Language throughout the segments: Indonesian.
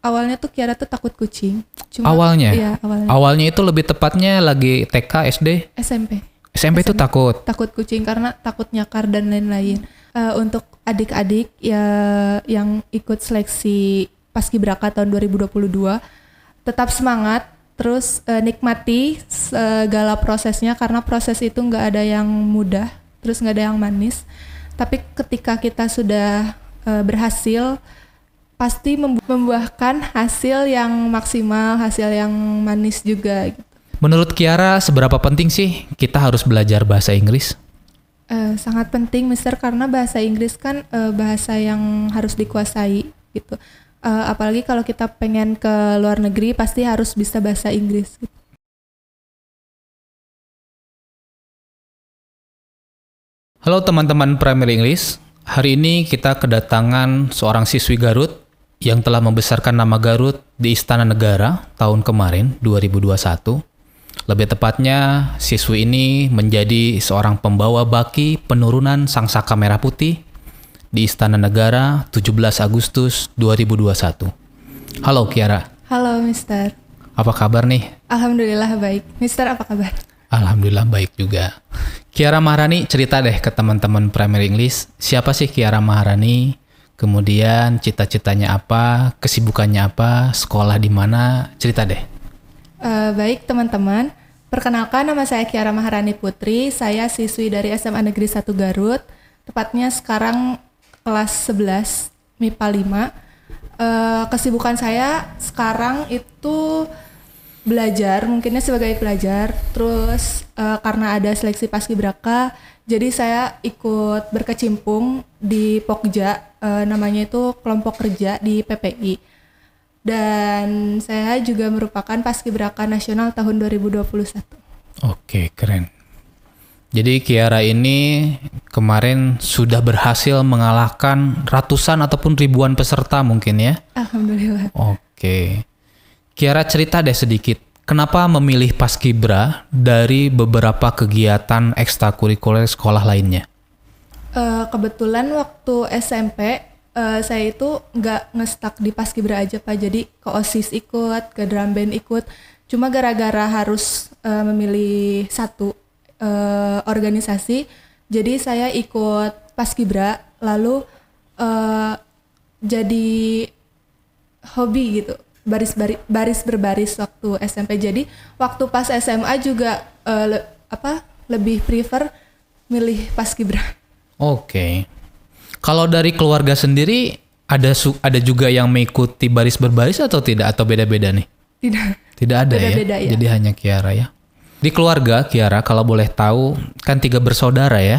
awalnya tuh Kiara tuh takut kucing. Cuma, Awalnya? Iya, awalnya. Awalnya itu lebih tepatnya lagi TK, SD? SMP. SMP itu takut? Takut kucing karena takut nyakar dan lain-lain. Untuk adik-adik ya yang ikut seleksi Paskibraka tahun 2022, tetap semangat, terus nikmati segala prosesnya karena proses itu nggak ada yang mudah, terus nggak ada yang manis. Tapi ketika kita sudah berhasil, pasti membuahkan hasil yang maksimal, hasil yang manis juga gitu. Menurut Kiara, seberapa penting sih kita harus belajar bahasa Inggris? Sangat penting, Mister, karena bahasa Inggris kan bahasa yang harus dikuasai gitu. Apalagi kalau kita pengen ke luar negeri, pasti harus bisa bahasa Inggris gitu. Halo teman-teman Primary English, hari ini kita kedatangan seorang siswi Garut yang telah membesarkan nama Garut di Istana Negara tahun kemarin, 2021. Lebih tepatnya, siswi ini menjadi seorang pembawa baki penurunan Sangsaka Merah Putih di Istana Negara 17 Agustus 2021. Halo Kiara. Halo Mister. Apa kabar nih? Alhamdulillah baik. Mister apa kabar? Alhamdulillah baik juga. Kiara Maharani, cerita deh ke teman-teman Primary English, siapa sih Kiara Maharani? Kemudian cita-citanya apa, kesibukannya apa, sekolah di mana, cerita deh. Baik teman-teman, perkenalkan nama saya Kiara Maharani Putri, saya siswi dari SMA Negeri 1 Garut, tepatnya sekarang kelas 11 MIPA 5. Kesibukan saya sekarang itu belajar, mungkinnya sebagai pelajar, terus karena ada seleksi Paskibraka, jadi saya ikut berkecimpung di Pokja, namanya itu kelompok kerja di PPI. Dan saya juga merupakan Paskibraka Nasional tahun 2021. Oke, keren. Jadi Kiara ini kemarin sudah berhasil mengalahkan ratusan ataupun ribuan peserta mungkin ya? Alhamdulillah. Oke. Kiara cerita deh sedikit, kenapa memilih Paskibra dari beberapa kegiatan ekstrakurikuler sekolah lainnya? Kebetulan waktu SMP, saya itu nggak ngestak di Paskibra aja Pak, jadi ke OSIS ikut, ke drum band ikut. Cuma gara-gara harus memilih satu organisasi, jadi saya ikut Paskibra, lalu jadi hobi gitu, baris berbaris waktu SMP. Jadi waktu pas SMA juga lebih prefer milih Paskibra. Oke. Kalau dari keluarga sendiri ada juga yang mengikuti baris berbaris atau tidak, atau beda-beda nih? Tidak ada beda-beda, ya. Jadi hanya Kiara ya. Di keluarga Kiara kalau boleh tahu kan 3 bersaudara ya.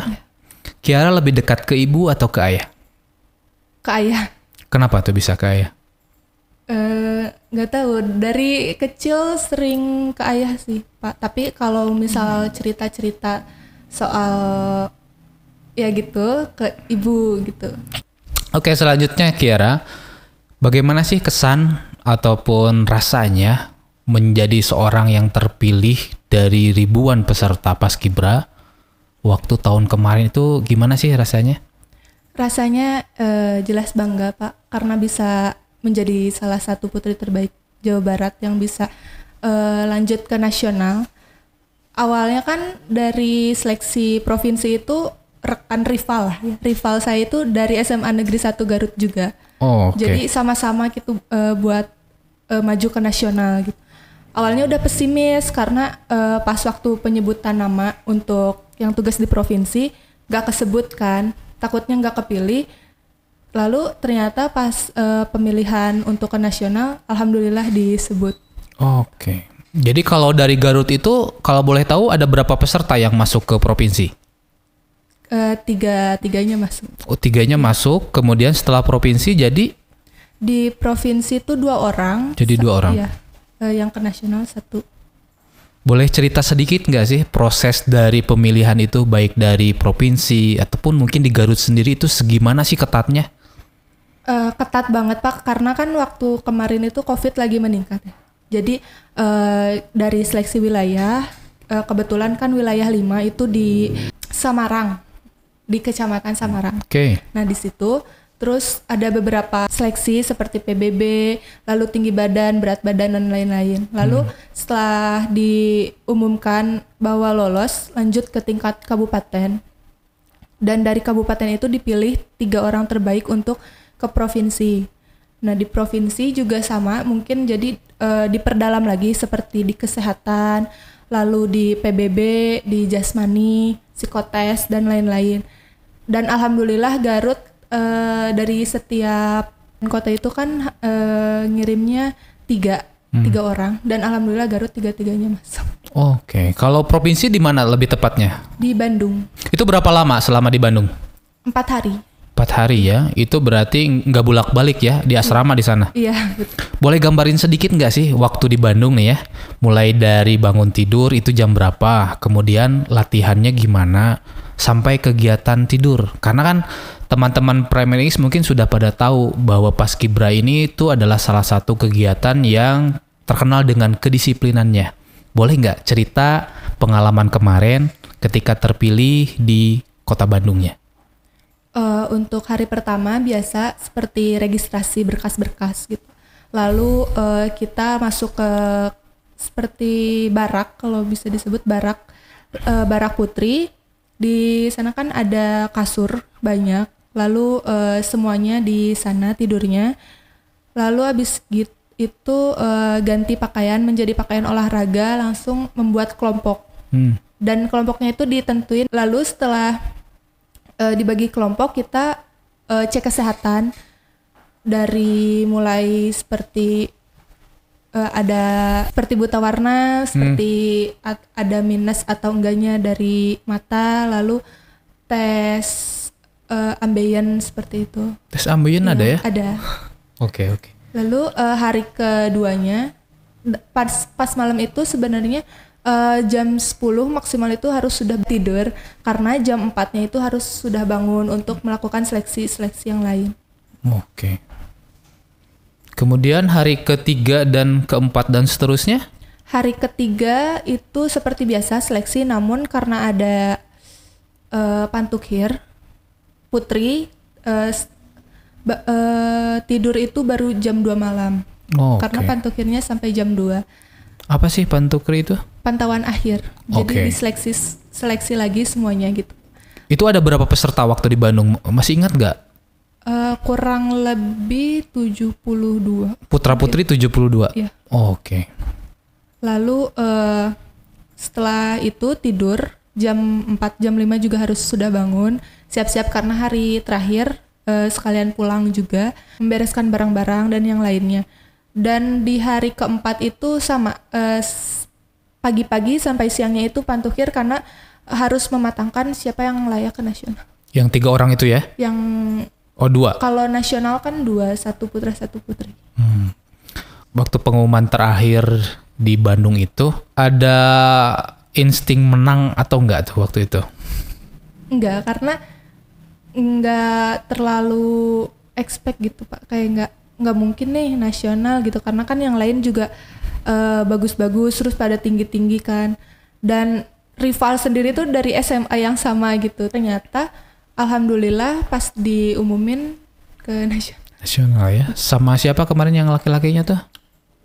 Kiara lebih dekat ke ibu atau ke ayah? Ke ayah. Kenapa tuh bisa ke ayah? Nggak tahu, dari kecil sering ke ayah sih Pak. Tapi kalau misal cerita-cerita soal ya gitu ke ibu gitu. Oke, selanjutnya Kiara, bagaimana sih kesan ataupun rasanya menjadi seorang yang terpilih dari ribuan peserta Paskibra waktu tahun kemarin itu, gimana sih rasanya? Rasanya jelas bangga Pak, karena bisa menjadi salah satu putri terbaik Jawa Barat yang bisa lanjut ke nasional. Awalnya kan dari seleksi provinsi itu rekan rival lah ya. Rival saya itu dari SMA Negeri 1 Garut juga. Oh, okay. Jadi sama-sama gitu buat maju ke nasional gitu. Awalnya udah pesimis karena pas waktu penyebutan nama untuk yang tugas di provinsi gak kesebut kan, takutnya gak kepilih. Lalu ternyata pas pemilihan untuk ke nasional, alhamdulillah disebut. Oke. Jadi kalau dari Garut itu, kalau boleh tahu ada berapa peserta yang masuk ke provinsi? Tiganya masuk. Oh, 3-nya masuk, kemudian setelah provinsi jadi? Di provinsi itu 2 orang. Jadi 2 orang? Iya, yang ke nasional 1. Boleh cerita sedikit nggak sih proses dari pemilihan itu, baik dari provinsi ataupun mungkin di Garut sendiri itu segimana sih ketatnya? Ketat banget Pak, karena kan waktu kemarin itu COVID lagi meningkat ya. Jadi dari seleksi wilayah, kebetulan kan wilayah 5 itu di Samarang, di Kecamatan Samarang. Oke. Nah di situ Terus ada beberapa seleksi seperti PBB, lalu tinggi badan, berat badan, dan lain-lain. Lalu setelah diumumkan bahwa lolos, lanjut ke tingkat kabupaten. Dan dari kabupaten itu dipilih 3 orang terbaik untuk ke provinsi. Nah di provinsi juga sama, mungkin jadi diperdalam lagi seperti di kesehatan, lalu di PBB, di jasmani, psikotes, dan lain-lain. Dan alhamdulillah Garut dari setiap kota itu kan ngirimnya 3 orang, dan alhamdulillah Garut 3-3-nya masuk. Oke, kalau provinsi di mana lebih tepatnya? Di Bandung. Itu berapa lama selama di Bandung? 4 hari. 4 hari ya, itu berarti nggak bolak-balik ya di asrama di sana? Iya, betul. Boleh gambarin sedikit nggak sih waktu di Bandung nih ya? Mulai dari bangun tidur itu jam berapa, kemudian latihannya gimana, sampai kegiatan tidur. Karena kan teman-teman Premier X mungkin sudah pada tahu bahwa Paskibra ini itu adalah salah satu kegiatan yang terkenal dengan kedisiplinannya. Boleh nggak cerita pengalaman kemarin ketika terpilih di kota Bandungnya? Untuk hari pertama biasa seperti registrasi berkas-berkas gitu. Lalu kita masuk ke seperti barak, kalau bisa disebut barak putri. Di sana kan ada kasur banyak. Lalu semuanya di sana tidurnya. Lalu habis gitu itu ganti pakaian menjadi pakaian olahraga, langsung membuat kelompok. Dan kelompoknya itu ditentuin. Lalu setelah dibagi kelompok, kita cek kesehatan dari mulai seperti ada seperti buta warna, seperti ada minus atau enggaknya dari mata, lalu tes ambeien seperti itu. Tes ambeien ada ya? Ada. Oke. Lalu hari keduanya pas malam itu sebenarnya jam 10 maksimal itu harus sudah tidur, karena jam 4-nya itu harus sudah bangun untuk melakukan seleksi yang lain. Oke. Kemudian hari ketiga dan keempat dan seterusnya? Hari ketiga itu seperti biasa seleksi, namun karena ada pantukhir putri, tidur itu baru jam 2 malam. Karena pantukhirnya sampai jam 2. Apa sih pantukhir itu? Pantauan akhir. Jadi seleksi lagi semuanya gitu. Itu ada berapa peserta waktu di Bandung? Masih ingat nggak? Kurang lebih 72. Putra-putri 72? Iya. Oke. Lalu setelah itu tidur, jam 4, jam 5 juga harus sudah bangun. Siap-siap karena hari terakhir, sekalian pulang juga, membereskan barang-barang dan yang lainnya. Dan di hari keempat itu sama, pagi-pagi sampai siangnya itu pantukhir, karena harus mematangkan siapa yang layak ke nasional. Yang 3 orang itu ya? Yang 2. Kalau nasional kan 2, 1 putra 1 putri. Waktu pengumuman terakhir di Bandung itu ada insting menang atau enggak tuh waktu itu? Enggak, karena enggak terlalu expect gitu Pak, kayak enggak mungkin nih nasional gitu, karena kan yang lain juga bagus-bagus, terus pada tinggi-tinggi kan, dan rival sendiri tuh dari SMA yang sama gitu. Ternyata alhamdulillah pas diumumin ke nasional ya. Sama siapa kemarin yang laki-lakinya tuh?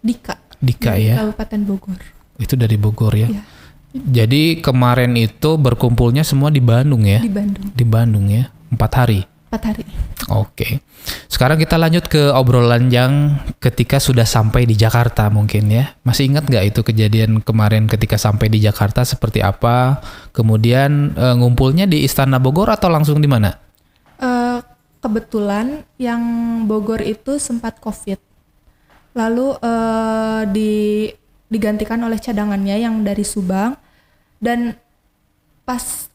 Dika dari ya, Kabupaten Bogor. Itu dari Bogor ya? Iya. Jadi kemarin itu berkumpulnya semua di Bandung ya? Di Bandung ya, 4 hari? 4 hari. Oke. Sekarang kita lanjut ke obrolan yang ketika sudah sampai di Jakarta mungkin ya. Masih ingat nggak itu kejadian kemarin ketika sampai di Jakarta seperti apa? Kemudian ngumpulnya di Istana Bogor atau langsung di mana? Kebetulan yang Bogor itu sempat COVID. Lalu digantikan oleh cadangannya yang dari Subang. Dan pas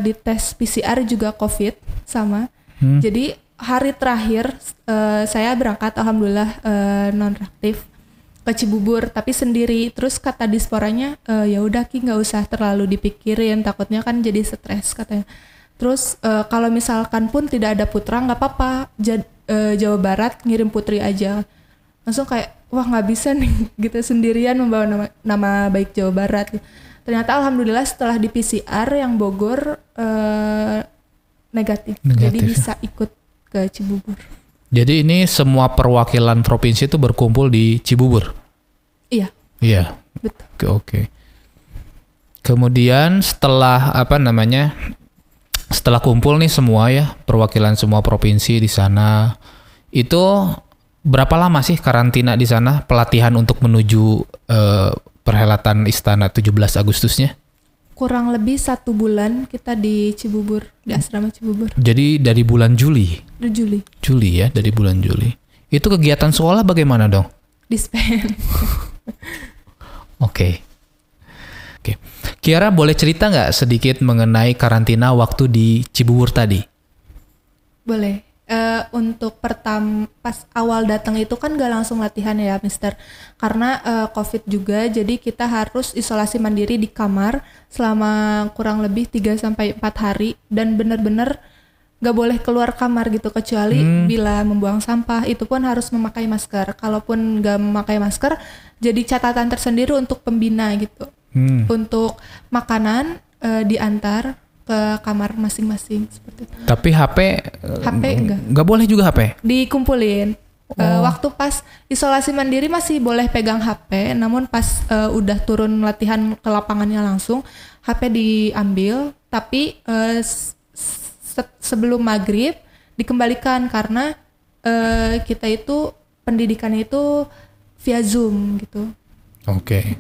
di tes PCR juga COVID sama. Jadi hari terakhir saya berangkat, alhamdulillah non-reaktif ke Cibubur, tapi sendiri. Terus kata disporanya, ya udah Ki, nggak usah terlalu dipikirin, takutnya kan jadi stres katanya. Terus kalau misalkan pun tidak ada putra nggak apa-apa, Jawa Barat ngirim putri aja. Langsung kayak wah nggak bisa nih gitu sendirian membawa nama baik Jawa Barat. Ternyata alhamdulillah setelah di PCR yang Bogor negatif. Jadi bisa ikut ke Cibubur. Jadi ini semua perwakilan provinsi itu berkumpul di Cibubur? Iya, Iya. betul. Oke. Kemudian setelah setelah kumpul nih semua ya, perwakilan semua provinsi di sana, itu berapa lama sih karantina di sana, pelatihan untuk menuju perhelatan Istana 17 Agustusnya? Kurang lebih 1 bulan kita di Cibubur, di asrama Cibubur. Jadi dari bulan Juli? Di Juli, Juli ya, dari bulan Juli. Itu kegiatan sekolah bagaimana dong? dispen. Oke. Kiara boleh cerita nggak sedikit mengenai karantina waktu di Cibubur tadi? Boleh. Untuk pas awal datang itu kan gak langsung latihan ya, Mister. Karena COVID juga, jadi kita harus isolasi mandiri di kamar selama kurang lebih 3-4 hari dan benar-benar gak boleh keluar kamar gitu kecuali bila membuang sampah, itu pun harus memakai masker. Kalaupun gak memakai masker, jadi catatan tersendiri untuk pembina gitu. Untuk makanan diantar ke kamar masing-masing seperti itu. Tapi HP enggak. Nggak boleh juga HP? Dikumpulin. Waktu pas isolasi mandiri masih boleh pegang HP, namun pas udah turun latihan ke lapangannya langsung, HP diambil, tapi sebelum maghrib dikembalikan karena kita itu pendidikannya itu via Zoom gitu. Oke.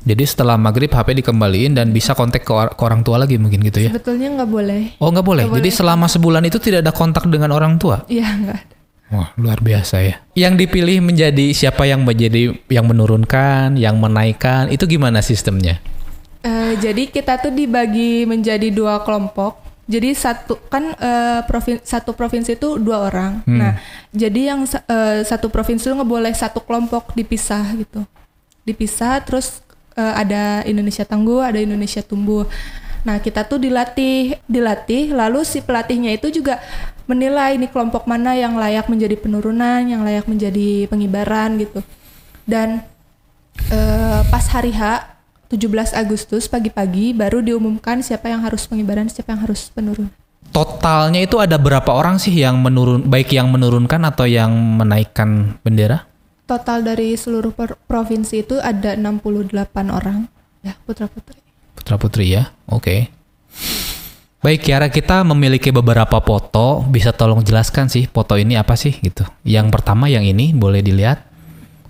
Jadi setelah maghrib HP dikembaliin dan bisa kontak ke orang tua lagi mungkin gitu ya? Sebetulnya nggak boleh. Oh nggak boleh? Jadi selama sebulan itu tidak ada kontak dengan orang tua? Iya nggak ada. Wah luar biasa ya. Yang dipilih menjadi siapa yang menurunkan, yang menaikkan, itu gimana sistemnya? Jadi kita tuh dibagi menjadi 2 kelompok. Jadi satu provinsi itu 2 orang. Nah jadi yang satu provinsi itu nggak boleh satu kelompok dipisah gitu. Dipisah terus ada Indonesia Tangguh, ada Indonesia Tumbuh. Nah, kita tuh dilatih, lalu si pelatihnya itu juga menilai nih kelompok mana yang layak menjadi penurunan, yang layak menjadi pengibaran gitu. Dan pas hari H, 17 Agustus pagi-pagi baru diumumkan siapa yang harus pengibaran, siapa yang harus penurun. Totalnya itu ada berapa orang sih yang baik yang menurunkan atau yang menaikkan bendera? Total dari seluruh provinsi itu ada 68 orang, ya putra-putri. Putra-putri ya, oke. Baik Kiara, kita memiliki beberapa foto, bisa tolong jelaskan sih foto ini apa sih gitu. Yang pertama yang ini boleh dilihat.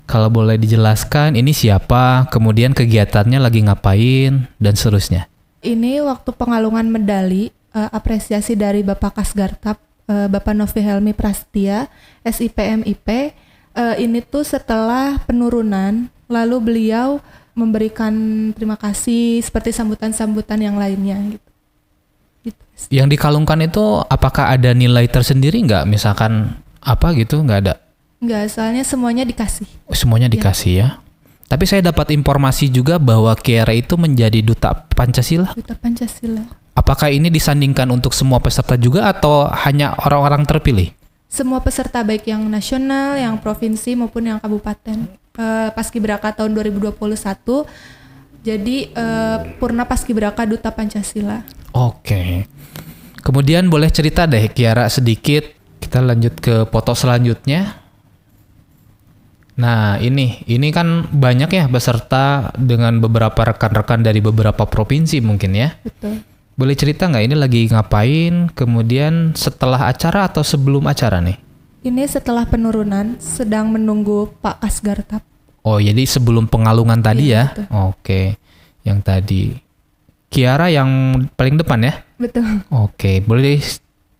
Kalau boleh dijelaskan ini siapa, kemudian kegiatannya lagi ngapain, dan seterusnya. Ini waktu pengalungan medali, apresiasi dari Bapak Kasgartap, Bapak Novi Helmi Prastia, SIPMIP. Ini tuh setelah penurunan, lalu beliau memberikan terima kasih seperti sambutan-sambutan yang lainnya gitu. Yang dikalungkan itu apakah ada nilai tersendiri nggak? Misalkan apa gitu, nggak ada? Nggak, soalnya semuanya dikasih. Semuanya dikasih ya. Tapi saya dapat informasi juga bahwa Kiara itu menjadi duta Pancasila. Duta Pancasila. Apakah ini disandingkan untuk semua peserta juga atau hanya orang-orang terpilih? Semua peserta baik yang nasional, yang provinsi maupun yang kabupaten. Paskibraka tahun 2021. Jadi Purna Paskibraka Duta Pancasila. Oke. Kemudian boleh cerita deh Kiara sedikit. Kita lanjut ke foto selanjutnya. Nah ini kan banyak ya peserta dengan beberapa rekan-rekan dari beberapa provinsi mungkin ya. Betul. Boleh cerita nggak ini lagi ngapain, kemudian setelah acara atau sebelum acara nih? Ini setelah penurunan, sedang menunggu Pak Kasgartap. Oh jadi sebelum pengalungan tadi Iya, ya? betul. Oke, yang tadi. Kiara yang paling depan ya? Betul. Oke, boleh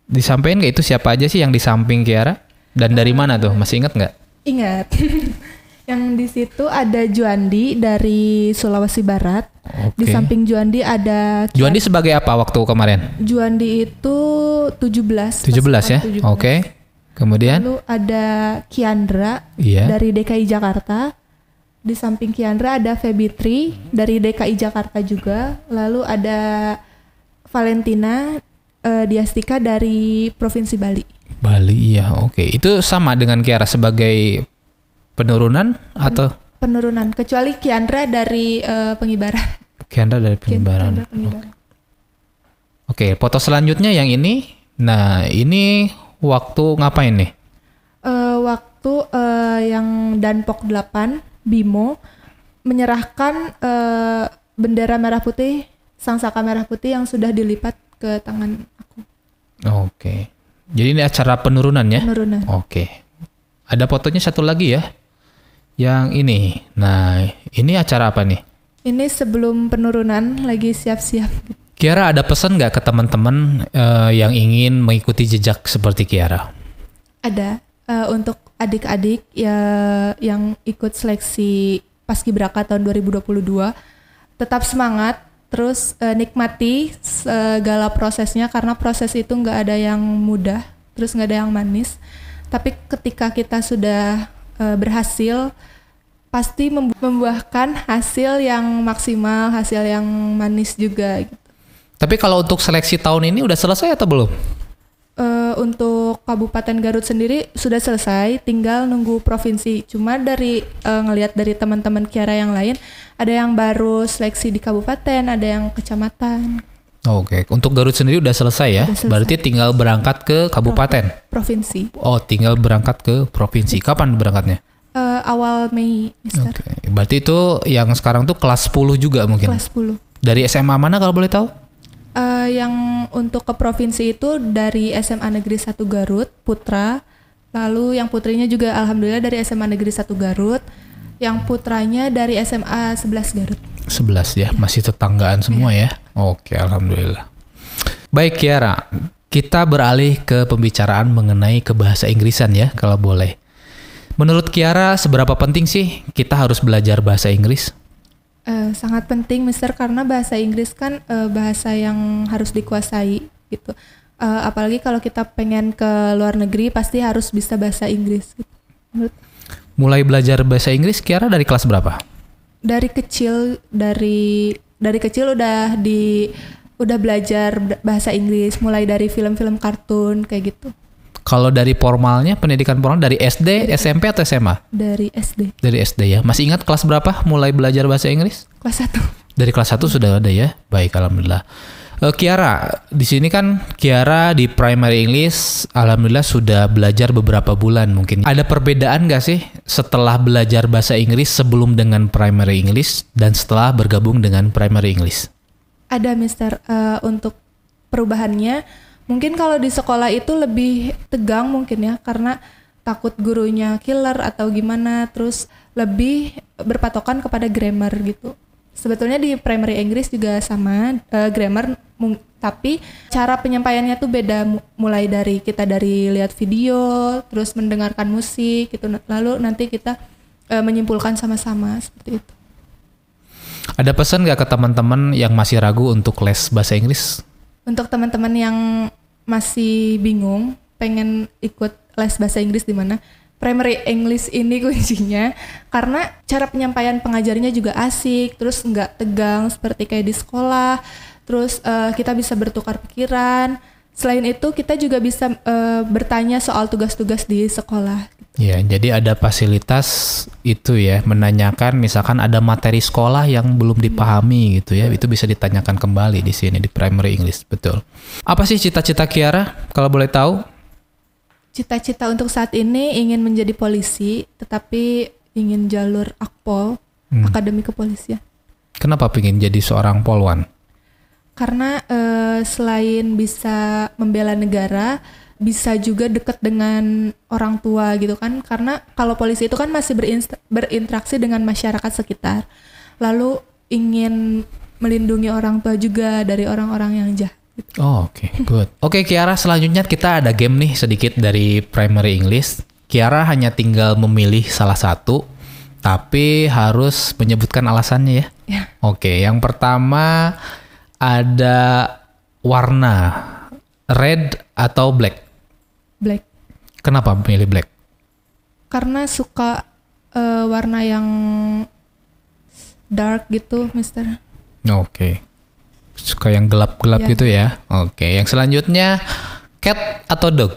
disampaikan nggak itu siapa aja sih yang di samping Kiara? Dan dari mana tuh, masih ingat nggak? Ingat. Yang di situ ada Juandi dari Sulawesi Barat. Oke. Di samping Juandi ada Juandi sebagai apa waktu kemarin? Juandi itu 17. 17 ya? 17. Oke. Kemudian? Lalu ada Kiandra Iya. dari DKI Jakarta. Di samping Kiandra ada Febitri dari DKI Jakarta juga. Lalu ada Valentina Diastika dari Provinsi Bali. Bali, iya. Oke. Itu sama dengan Kiara sebagai penurunan atau? Penurunan, kecuali Kiandra dari pengibaran. Kiandra dari pengibaran. Kiandra pengibaran. Oke, foto selanjutnya yang ini Nah, ini waktu ngapain nih? Waktu yang Danpok 8 Bimo menyerahkan bendera merah putih, sangsaka merah putih yang sudah dilipat ke tangan aku. Oke. Jadi ini acara penurunan ya? Penurunan. Oke. Ada fotonya satu lagi ya? Yang ini. Nah, ini acara apa nih? Ini sebelum penurunan, lagi siap-siap. Kiara, ada pesan nggak ke teman-teman yang ingin mengikuti jejak seperti Kiara? Ada untuk adik-adik yang ikut seleksi Paskibraka tahun 2022, tetap semangat, terus nikmati segala prosesnya, karena proses itu nggak ada yang mudah, terus nggak ada yang manis. Tapi ketika kita sudah berhasil, pasti membuahkan hasil yang maksimal, hasil yang manis juga gitu. Tapi kalau untuk seleksi tahun ini udah selesai atau belum? Untuk Kabupaten Garut sendiri sudah selesai, tinggal nunggu provinsi. Cuma dari ngelihat dari teman-teman Kiara yang lain, ada yang baru seleksi di kabupaten, ada yang kecamatan. Oke, untuk Garut sendiri udah selesai ya? Udah selesai. Berarti tinggal berangkat ke kabupaten? Provinsi. Oh, tinggal berangkat ke provinsi. Kapan berangkatnya? Awal Mei, Mister. Oke, berarti itu yang sekarang tuh kelas 10 juga mungkin? Kelas 10. Dari SMA mana kalau boleh tahu? Yang untuk ke provinsi itu dari SMA Negeri 1 Garut, Putra. Lalu yang putrinya juga alhamdulillah dari SMA Negeri 1 Garut. Yang putranya dari SMA 11 Garut. 11 ya, masih tetanggaan semua ya. Oke, alhamdulillah. Baik Kiara, kita beralih ke pembicaraan mengenai kebahasa Inggrisan ya, kalau boleh. Menurut Kiara, seberapa penting sih kita harus belajar bahasa Inggris? Sangat penting, Mister, karena bahasa Inggris kan bahasa yang harus dikuasai gitu. Apalagi kalau kita pengen ke luar negeri, pasti harus bisa bahasa Inggris. Gitu. Mulai belajar bahasa Inggris Kiara dari kelas berapa? Dari kecil, dari kecil udah belajar bahasa Inggris, mulai dari film-film kartun kayak gitu. Kalau dari formalnya, pendidikan formal dari SD, SMP atau SMA? Dari SD. Dari SD ya. Masih ingat kelas berapa mulai belajar bahasa Inggris? Kelas 1. Dari kelas 1 sudah ada ya. Baik, alhamdulillah. Kiara, di sini kan Kiara di Primary English alhamdulillah sudah belajar beberapa bulan mungkin. Ada perbedaan nggak sih setelah belajar bahasa Inggris sebelum dengan Primary English dan setelah bergabung dengan Primary English? Ada, Mister. Untuk perubahannya, mungkin kalau di sekolah itu lebih tegang mungkin ya, karena takut gurunya killer atau gimana, terus lebih berpatokan kepada grammar gitu. Sebetulnya di Primary English juga sama, grammar, tapi cara penyampaiannya tuh beda, mulai dari kita dari lihat video, terus mendengarkan musik gitu, lalu nanti kita menyimpulkan sama-sama seperti itu. Ada pesan nggak ke teman-teman yang masih ragu untuk les bahasa Inggris? Untuk teman-teman yang masih bingung pengen ikut les bahasa Inggris di mana, Primary English ini kuncinya, karena cara penyampaian pengajarnya juga asik, terus nggak tegang seperti kayak di sekolah, terus kita bisa bertukar pikiran. Selain itu kita juga bisa bertanya soal tugas-tugas di sekolah. Ya, jadi ada fasilitas itu ya, menanyakan misalkan ada materi sekolah yang belum dipahami gitu ya, itu bisa ditanyakan kembali di sini di Primary English, betul. Apa sih cita-cita Kiara kalau boleh tahu? Cita-cita untuk saat ini ingin menjadi polisi, tetapi ingin jalur Akpol, Akademi Kepolisian. Kenapa pengen jadi seorang polwan? Karena selain bisa membela negara, bisa juga dekat dengan orang tua gitu kan, karena kalau polisi itu kan masih berinteraksi dengan masyarakat sekitar, lalu ingin melindungi orang tua juga dari orang-orang yang jahat gitu. Oh, oke, good. Oke Kiara, selanjutnya kita ada game nih sedikit dari Primary English. Kiara hanya tinggal memilih salah satu, tapi harus menyebutkan alasannya ya. Oke, yang pertama ada warna red atau black. Black. Kenapa memilih black? Karena suka warna yang dark gitu, Mister. Oke. Suka yang gelap-gelap gitu ya. Oke, yang selanjutnya cat atau dog?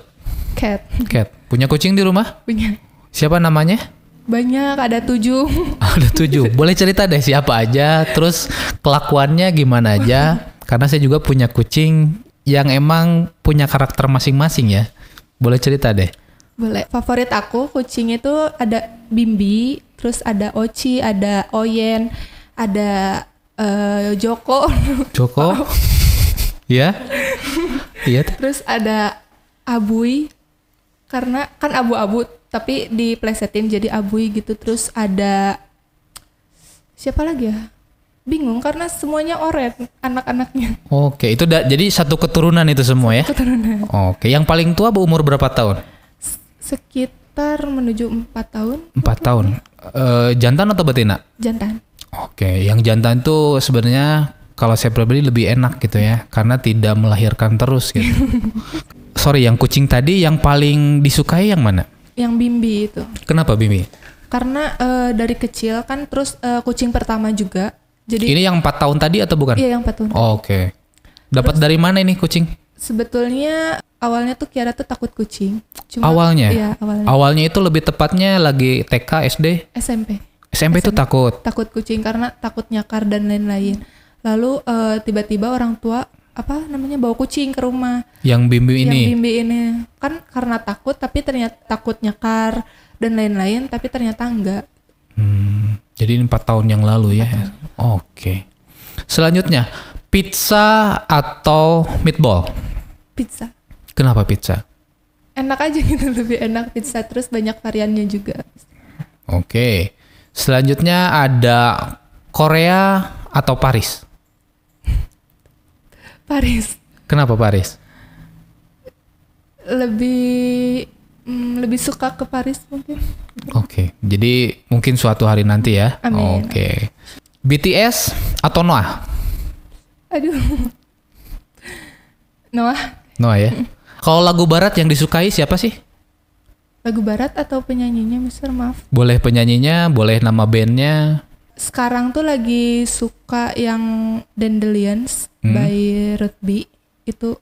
Cat. Cat. Punya kucing di rumah? Punya. Siapa namanya? Banyak, ada 7. Ada 7. Boleh cerita deh siapa aja, terus kelakuannya gimana aja? Karena saya juga punya kucing yang emang punya karakter masing-masing ya. Boleh cerita deh. Boleh. Favorit aku kucing itu ada Bimbi, terus ada Oci, ada Oyen, ada Joko. Joko? Iya? Iya. Terus ada Abui, karena kan abu-abu tapi diplesetin jadi abui gitu. Terus ada siapa lagi ya? Bingung karena semuanya oranye anak-anaknya. Oke, itu jadi satu keturunan itu semua ya? Keturunan. Oke, yang paling tua umur berapa tahun? Sekitar menuju 4 tahun. 4 tahun. Jantan atau betina? Jantan. Oke, yang jantan tuh sebenarnya kalau saya pribadi lebih enak gitu ya, karena tidak melahirkan terus gitu. Sorry, yang kucing tadi yang paling disukai yang mana? Yang Bimbi itu. Kenapa Bimbi? Karena dari kecil kan, terus kucing pertama juga. Jadi Ini yang 4 tahun tadi atau bukan? iya yang 4 tahun. Oke. Dapat dari mana ini kucing? Sebetulnya awalnya tuh Kiara tuh takut kucing. Cuma, Awalnya? Iya, awalnya. Awalnya itu lebih tepatnya lagi TK, SD, SMP. SMP itu takut. Takut kucing karena takut nyakar dan lain-lain. Lalu tiba-tiba orang tua bawa kucing ke rumah. Yang Bimbi Yang ini. Bimbi ini kan karena takut, tapi ternyata takut nyakar dan lain-lain, tapi ternyata enggak. Jadi ini 4 tahun yang lalu ya. Oke. Selanjutnya, pizza atau meatball? Pizza. Kenapa pizza? Enak aja gitu, lebih enak pizza, terus banyak variannya juga. Oke. Selanjutnya ada Korea atau Paris? Paris. Kenapa Paris? Lebih suka ke Paris mungkin. Oke. Jadi mungkin suatu hari nanti ya. Amin. Oke. BTS atau Noah? Aduh. Noah. Noah ya. Kalau lagu barat yang disukai siapa sih? Lagu barat atau penyanyinya, Mister? Maaf. Boleh penyanyinya, boleh nama bandnya. Sekarang tuh lagi suka yang Dandelions by Ruth B. Itu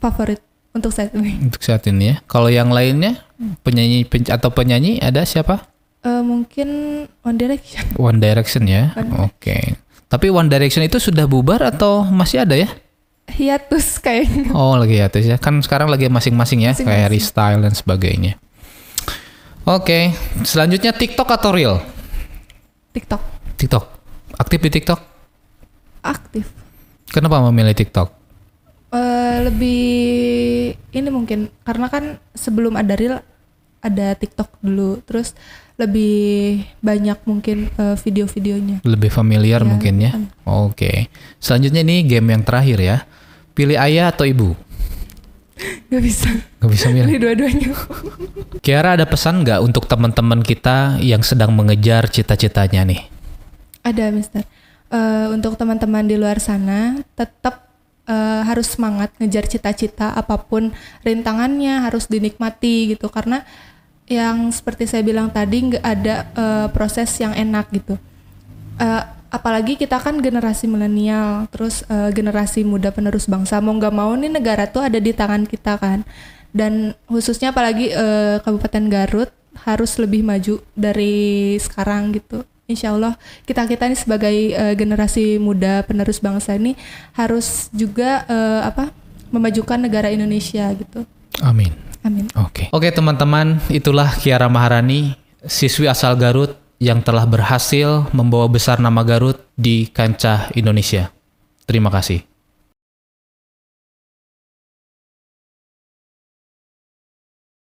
favorit untuk saat ini. Untuk saat ini ya. Kalau yang lainnya penyanyi ada siapa? Mungkin One Direction. One Direction ya. Oke. Tapi One Direction itu sudah bubar atau masih ada ya? Hiatus kayaknya. Oh lagi hiatus ya. Kan sekarang lagi masing-masing ya. Kayak restyle dan sebagainya. Oke. Selanjutnya TikTok atau Reel? TikTok. TikTok. Aktif di TikTok? Aktif. Kenapa memilih TikTok? Lebih ini mungkin karena kan sebelum ada Reel ada TikTok dulu, terus lebih banyak mungkin video-videonya. Lebih familiar Ya, mungkin ya. Oke. Selanjutnya ini game yang terakhir ya. Pilih ayah atau ibu? Gak bisa. Gak bisa milih. Pilih dua-duanya. Kiara ada pesan nggak untuk teman-teman kita yang sedang mengejar cita-citanya nih? Ada, Mister. Untuk teman-teman di luar sana, tetap harus semangat ngejar cita-cita, apapun rintangannya harus dinikmati gitu. Karena yang seperti saya bilang tadi, nggak ada proses yang enak gitu. Apalagi kita kan generasi milenial, terus generasi muda penerus bangsa. Mau nggak mau nih negara tuh ada di tangan kita kan. Dan khususnya apalagi Kabupaten Garut harus lebih maju dari sekarang gitu. Insya Allah kita nih sebagai generasi muda penerus bangsa ini harus juga memajukan negara Indonesia gitu. Amin. Amin. Oke teman-teman, itulah Kiara Maharani, siswi asal Garut yang telah berhasil membawa besar nama Garut di kancah Indonesia. Terima kasih.